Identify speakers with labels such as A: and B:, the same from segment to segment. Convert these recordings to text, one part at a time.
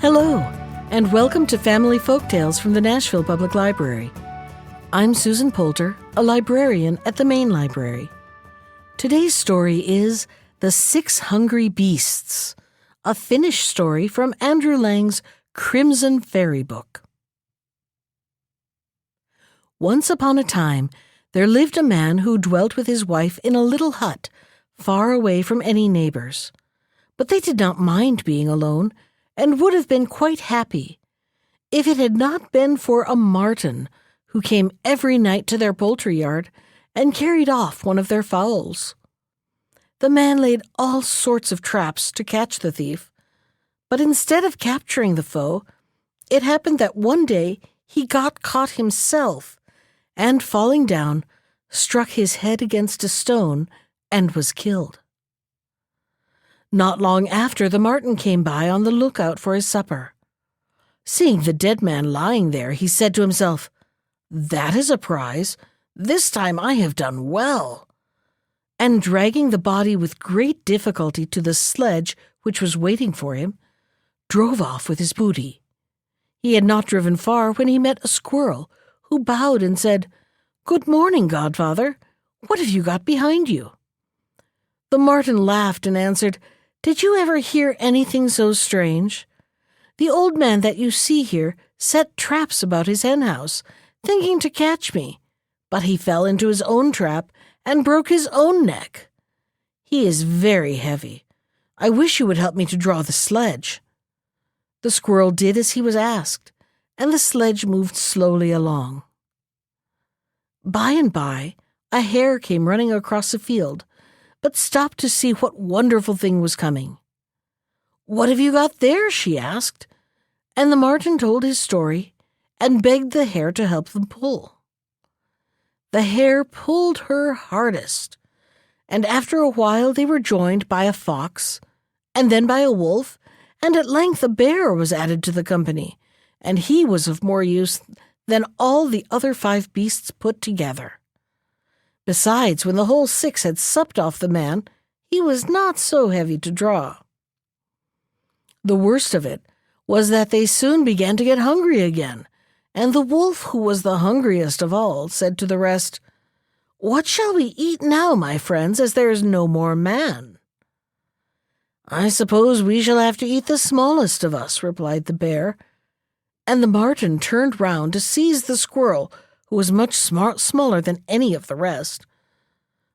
A: Hello, and welcome to Family Folktales from the Nashville Public Library. I'm Susan Poulter, a librarian at the main library. Today's story is The 6 Hungry Beasts, a Finnish story from Andrew Lang's Crimson Fairy Book. Once upon a time, there lived a man who dwelt with his wife in a little hut, far away from any neighbors. But they did not mind being alone, and would have been quite happy if it had not been for a marten who came every night to their poultry yard and carried off one of their fowls. The man laid all sorts of traps to catch the thief, but instead of capturing the foe, it happened that one day he got caught himself and, falling down, struck his head against a stone and was killed. Not long after, the marten came by on the lookout for his supper. Seeing the dead man lying there, he said to himself, "That is a prize. This time I have done well." And dragging the body with great difficulty to the sledge which was waiting for him, drove off with his booty. He had not driven far when he met a squirrel, who bowed and said, "Good morning, godfather. What have you got behind you?" The marten laughed and answered, "Did you ever hear anything so strange? The old man that you see here set traps about his henhouse, thinking to catch me, but he fell into his own trap and broke his own neck. He is very heavy. I wish you would help me to draw the sledge." The squirrel did as he was asked, and the sledge moved slowly along. By and by, a hare came running across a field, but stopped to see what wonderful thing was coming. "What have you got there?" she asked, and the marten told his story and begged the hare to help them pull. The hare pulled her hardest, and after a while they were joined by a fox, and then by a wolf, and at length a bear was added to the company, and he was of more use than all the other 5 beasts put together. Besides, when the whole 6 had supped off the man, he was not so heavy to draw. The worst of it was that they soon began to get hungry again, and the wolf, who was the hungriest of all, said to the rest, "What shall we eat now, my friends, as there is no more man?" "I suppose we shall have to eat the smallest of us," replied the bear, and the marten turned round to seize the squirrel, who was much smaller than any of the rest.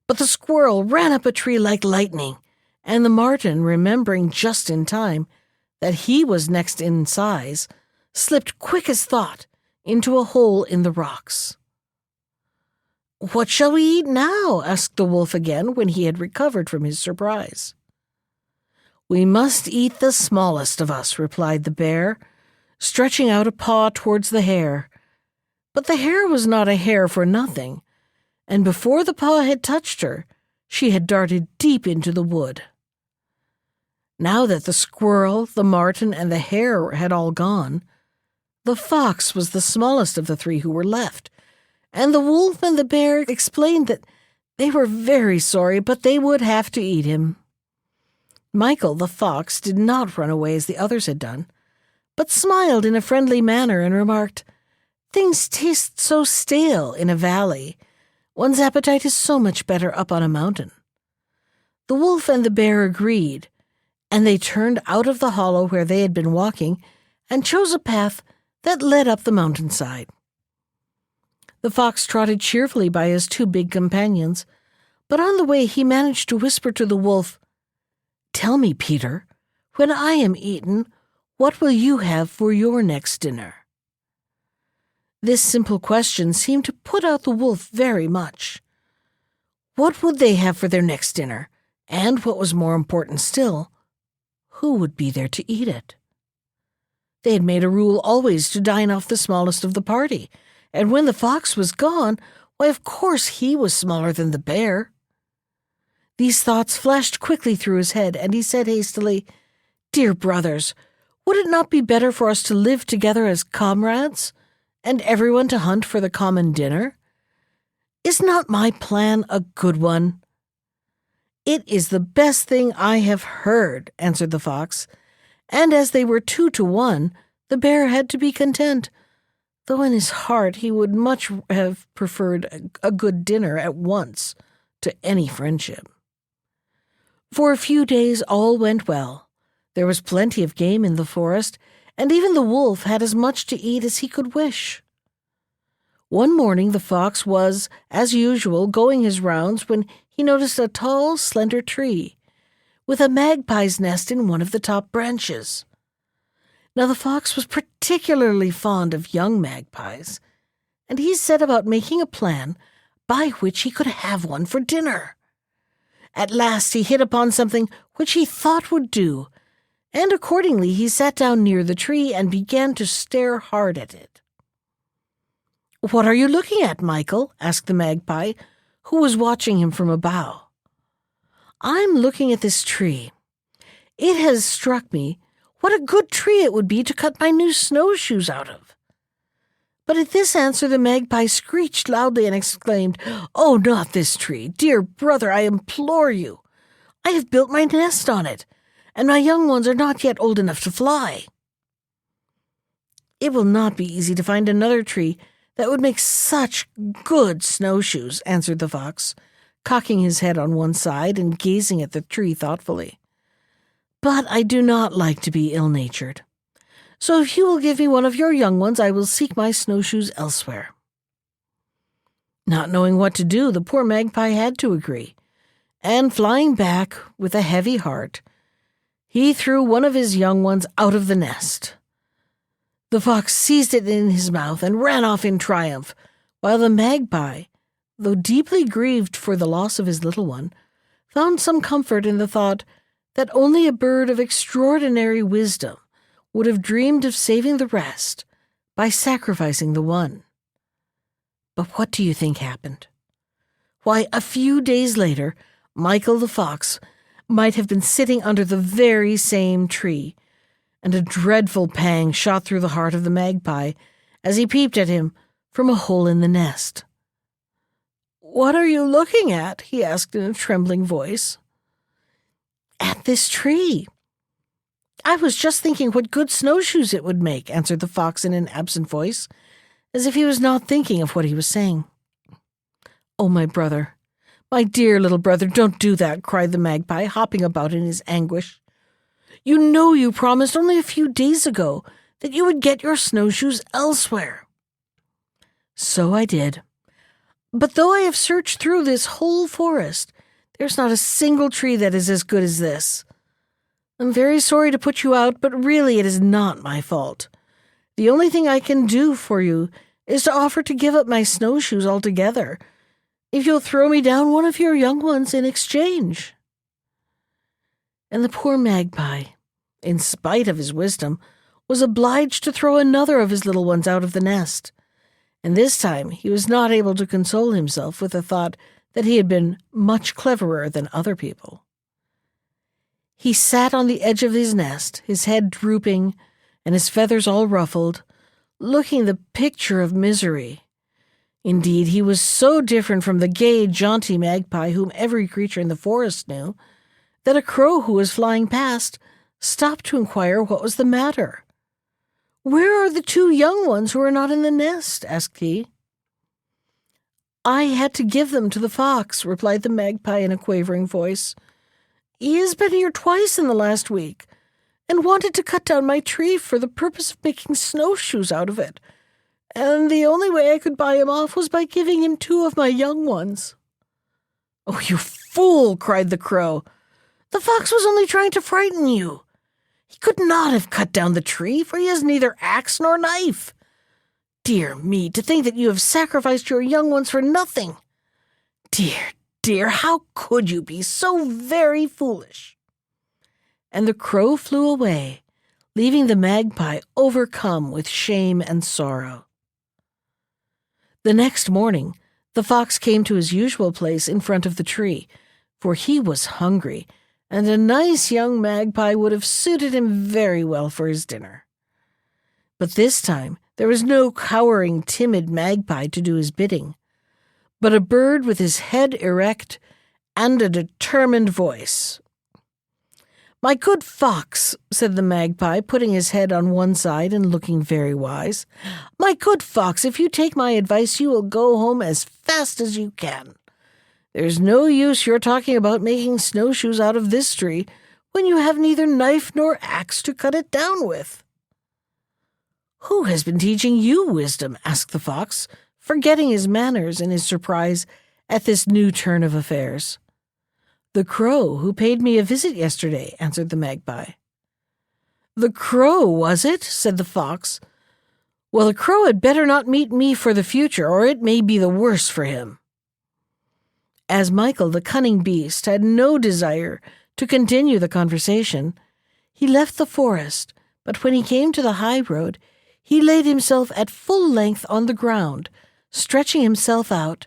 A: But the squirrel ran up a tree like lightning, and the marten, remembering just in time that he was next in size, slipped quick as thought into a hole in the rocks. "What shall we eat now?" asked the wolf again when he had recovered from his surprise. "We must eat the smallest of us," replied the bear, stretching out a paw towards the hare. But the hare was not a hare for nothing, and before the paw had touched her, she had darted deep into the wood. Now that the squirrel, the marten, and the hare had all gone, the fox was the smallest of the 3 who were left, and the wolf and the bear explained that they were very sorry, but they would have to eat him. Michael, the fox, did not run away as the others had done, but smiled in a friendly manner and remarked, "Things taste so stale in a valley. One's appetite is so much better up on a mountain." The wolf and the bear agreed, and they turned out of the hollow where they had been walking and chose a path that led up the mountainside. The fox trotted cheerfully by his 2 big companions, but on the way he managed to whisper to the wolf, "Tell me, Peter, when I am eaten, what will you have for your next dinner?" This simple question seemed to put out the wolf very much. What would they have for their next dinner? And what was more important still, who would be there to eat it? They had made a rule always to dine off the smallest of the party, and when the fox was gone, why, of course he was smaller than the bear. These thoughts flashed quickly through his head, and he said hastily, "Dear brothers, would it not be better for us to live together as comrades, and everyone to hunt for the common dinner? Is not my plan a good one?" "It is the best thing I have heard," answered the fox, and as they were 2-1, the bear had to be content, though in his heart he would much have preferred a good dinner at once to any friendship. For a few days all went well. There was plenty of game in the forest, and even the wolf had as much to eat as he could wish. One morning the fox was, as usual, going his rounds when he noticed a tall, slender tree, with a magpie's nest in one of the top branches. Now the fox was particularly fond of young magpies, and he set about making a plan by which he could have one for dinner. At last he hit upon something which he thought would do, and accordingly he sat down near the tree and began to stare hard at it. "What are you looking at, Michael?" asked the magpie, who was watching him from a bough. "I'm looking at this tree. It has struck me what a good tree it would be to cut my new snowshoes out of." But at this answer the magpie screeched loudly and exclaimed, "Oh, not this tree! Dear brother, I implore you! I have built my nest on it, and my young ones are not yet old enough to fly." "It will not be easy to find another tree that would make such good snowshoes," answered the fox, cocking his head on one side and gazing at the tree thoughtfully. "But I do not like to be ill-natured. So if you will give me one of your young ones, I will seek my snowshoes elsewhere." Not knowing what to do, the poor magpie had to agree, and flying back with a heavy heart, he threw one of his young ones out of the nest. The fox seized it in his mouth and ran off in triumph, while the magpie, though deeply grieved for the loss of his little one, found some comfort in the thought that only a bird of extraordinary wisdom would have dreamed of saving the rest by sacrificing the one. But what do you think happened? Why, a few days later, Michael the fox might have been sitting under the very same tree, and a dreadful pang shot through the heart of the magpie as he peeped at him from a hole in the nest. "What are you looking at?" he asked in a trembling voice. "At this tree. I was just thinking what good snowshoes it would make," answered the fox in an absent voice, as if he was not thinking of what he was saying. "Oh, my brother, my dear little brother, don't do that," cried the magpie, hopping about in his anguish. "You know you promised only a few days ago that you would get your snowshoes elsewhere." "So I did. But though I have searched through this whole forest, there's not a single tree that is as good as this. I'm very sorry to put you out, but really it is not my fault. The only thing I can do for you is to offer to give up my snowshoes altogether, if you'll throw me down one of your young ones in exchange." And the poor magpie, in spite of his wisdom, was obliged to throw another of his little ones out of the nest, and this time he was not able to console himself with the thought that he had been much cleverer than other people. He sat on the edge of his nest, his head drooping and his feathers all ruffled, looking the picture of misery. Indeed, he was so different from the gay, jaunty magpie whom every creature in the forest knew, that a crow who was flying past stopped to inquire what was the matter. "Where are the 2 young ones who are not in the nest?" asked he. "I had to give them to the fox," replied the magpie in a quavering voice. "He has been here twice in the last week, and wanted to cut down my tree for the purpose of making snowshoes out of it, and the only way I could buy him off was by giving him 2 of my young ones." "Oh, you fool!" cried the crow. "The fox was only trying to frighten you. He could not have cut down the tree, for he has neither axe nor knife. Dear me, to think that you have sacrificed your young ones for nothing. Dear, dear, how could you be so very foolish?" And the crow flew away, leaving the magpie overcome with shame and sorrow. The next morning, the fox came to his usual place in front of the tree, for he was hungry, and a nice young magpie would have suited him very well for his dinner. But this time there was no cowering, timid magpie to do his bidding, but a bird with his head erect and a determined voice. "My good fox," said the magpie, putting his head on one side and looking very wise, "my good fox, if you take my advice, you will go home as fast as you can. There's no use your talking about making snowshoes out of this tree when you have neither knife nor axe to cut it down with." "Who has been teaching you wisdom?" asked the fox, forgetting his manners in his surprise at this new turn of affairs. "The crow who paid me a visit yesterday," answered the magpie. "The crow, was it?" said the fox. "Well, the crow had better not meet me for the future, or it may be the worse for him." As Michael, the cunning beast, had no desire to continue the conversation, he left the forest, but when he came to the high road, he laid himself at full length on the ground, stretching himself out,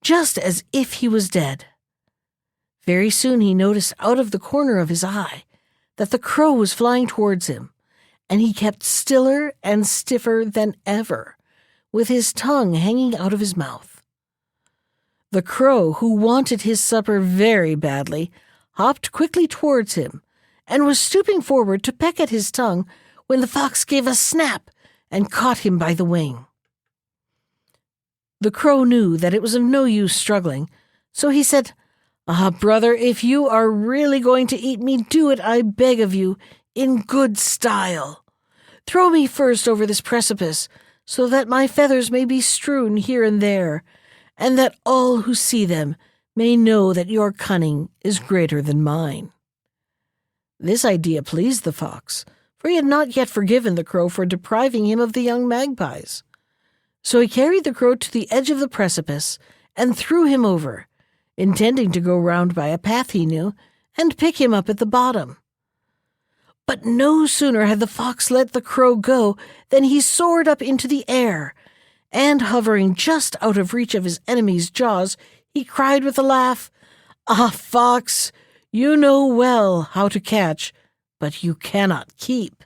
A: just as if he was dead. Very soon he noticed out of the corner of his eye that the crow was flying towards him, and he kept stiller and stiffer than ever, with his tongue hanging out of his mouth. The crow, who wanted his supper very badly, hopped quickly towards him, and was stooping forward to peck at his tongue when the fox gave a snap and caught him by the wing. The crow knew that it was of no use struggling, so he said, "Ah, brother, if you are really going to eat me, do it, I beg of you, in good style. Throw me first over this precipice, so that my feathers may be strewn here and there, and that all who see them may know that your cunning is greater than mine." This idea pleased the fox, for he had not yet forgiven the crow for depriving him of the young magpies. So he carried the crow to the edge of the precipice and threw him over, intending to go round by a path he knew and pick him up at the bottom. But no sooner had the fox let the crow go than he soared up into the air, and hovering just out of reach of his enemy's jaws, he cried with a laugh, "Ah, fox, you know well how to catch, but you cannot keep."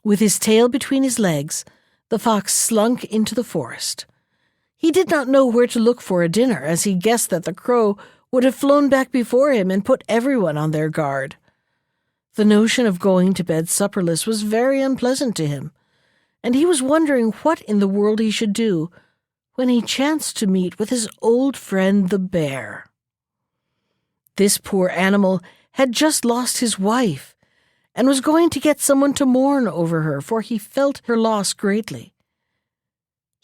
A: With his tail between his legs, the fox slunk into the forest. He did not know where to look for a dinner, as he guessed that the crow would have flown back before him and put everyone on their guard. The notion of going to bed supperless was very unpleasant to him, and he was wondering what in the world he should do when he chanced to meet with his old friend the bear. This poor animal had just lost his wife, and was going to get someone to mourn over her, for he felt her loss greatly.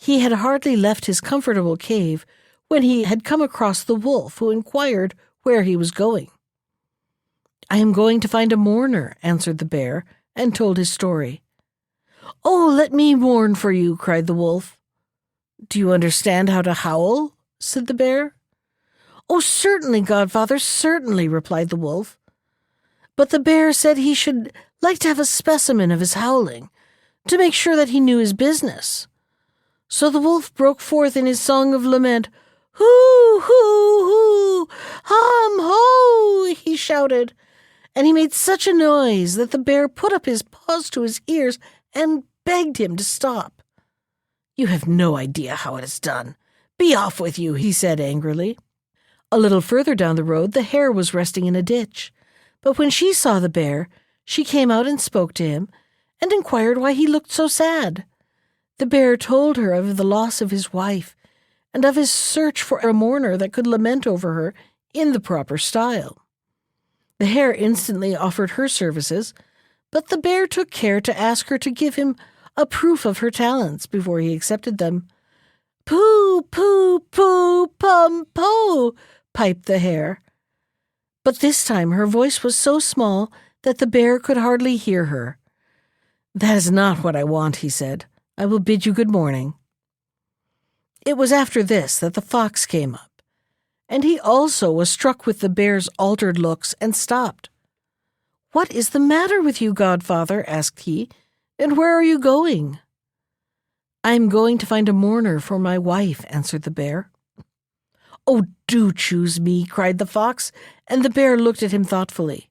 A: He had hardly left his comfortable cave when he had come across the wolf, who inquired where he was going. "I am going to find a mourner," answered the bear, and told his story. "Oh, let me mourn for you," cried the wolf. "Do you understand how to howl?" said the bear. "Oh, certainly, godfather, certainly," replied the wolf. But the bear said he should like to have a specimen of his howling, to make sure that he knew his business. So the wolf broke forth in his song of lament. "Hoo, hoo, hoo, hum, ho," he shouted, and he made such a noise that the bear put up his paws to his ears and begged him to stop. "You have no idea how it is done. Be off with you," he said angrily. A little further down the road, the hare was resting in a ditch, but when she saw the bear, she came out and spoke to him, and inquired why he looked so sad. The bear told her of the loss of his wife, and of his search for a mourner that could lament over her in the proper style. The hare instantly offered her services, but the bear took care to ask her to give him a proof of her talents before he accepted them. "Pooh, pooh, pooh, pum, pooh," piped the hare. But this time her voice was so small that the bear could hardly hear her. "That is not what I want," he said. "I will bid you good morning." It was after this that the fox came up, and he also was struck with the bear's altered looks and stopped. "What is the matter with you, godfather?" asked he, "and where are you going?" "I am going to find a mourner for my wife," answered the bear. "Oh, do choose me," cried the fox, and the bear looked at him thoughtfully.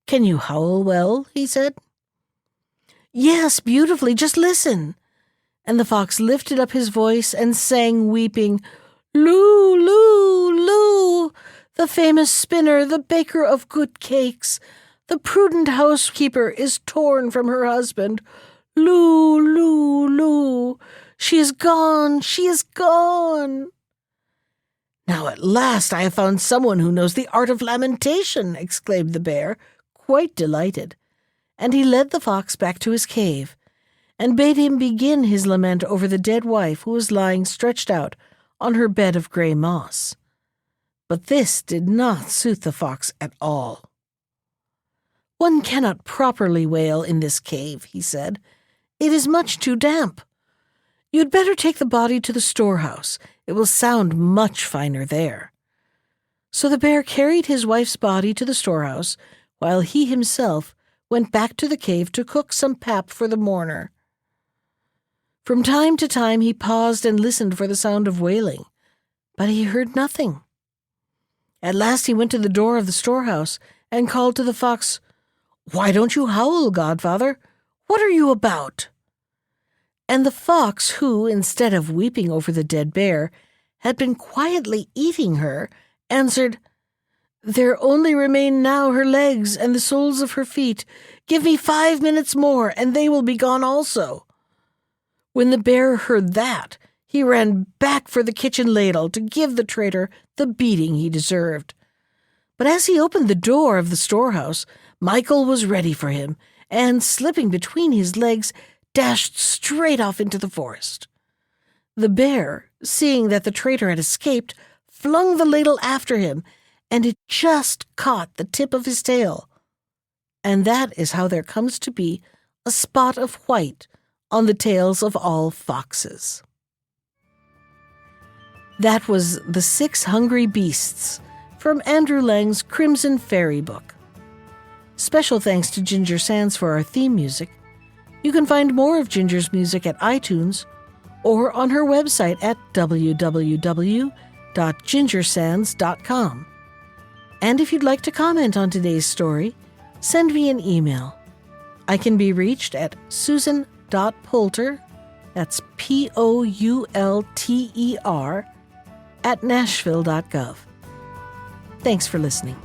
A: "Can you howl well?" he said. "Yes, beautifully, just listen." And the fox lifted up his voice and sang, weeping, "Loo, loo, loo, The famous spinner, the baker of good cakes, the prudent housekeeper is torn from her husband. Loo, loo, loo. She is gone, she is gone. Now at last I have found someone who knows the art of lamentation, exclaimed the bear, quite delighted. And he led the fox back to his cave, and bade him begin his lament over the dead wife who was lying stretched out on her bed of grey moss. But this did not suit the fox at all. One cannot properly wail in this cave, he said. It is much too damp. You'd better take the body to the storehouse. It will sound much finer there. So the bear carried his wife's body to the storehouse, while he himself went back to the cave to cook some pap for the mourner. From time to time he paused and listened for the sound of wailing, but he heard nothing. At last he went to the door of the storehouse and called to the fox, "Why don't you howl, godfather? What are you about?" And the fox, who, instead of weeping over the dead bear, had been quietly eating her, answered, "There only remain now her legs and the soles of her feet. Give me 5 minutes more, and they will be gone also." When the bear heard that, he ran back for the kitchen ladle to give the traitor the beating he deserved. But as he opened the door of the storehouse, Michael was ready for him, and, slipping between his legs, dashed straight off into the forest. The bear, seeing that the traitor had escaped, flung the ladle after him, and it just caught the tip of his tail. And that is how there comes to be a spot of white on the tails of all foxes. That was The 6 Hungry Beasts from Andrew Lang's Crimson Fairy book. Special thanks to Ginger Sands for our theme music. You can find more of Ginger's music at iTunes or on her website at www.gingersands.com. And if you'd like to comment on today's story, send me an email. I can be reached at susan.poulter, that's Poulter, @nashville.gov. Thanks for listening.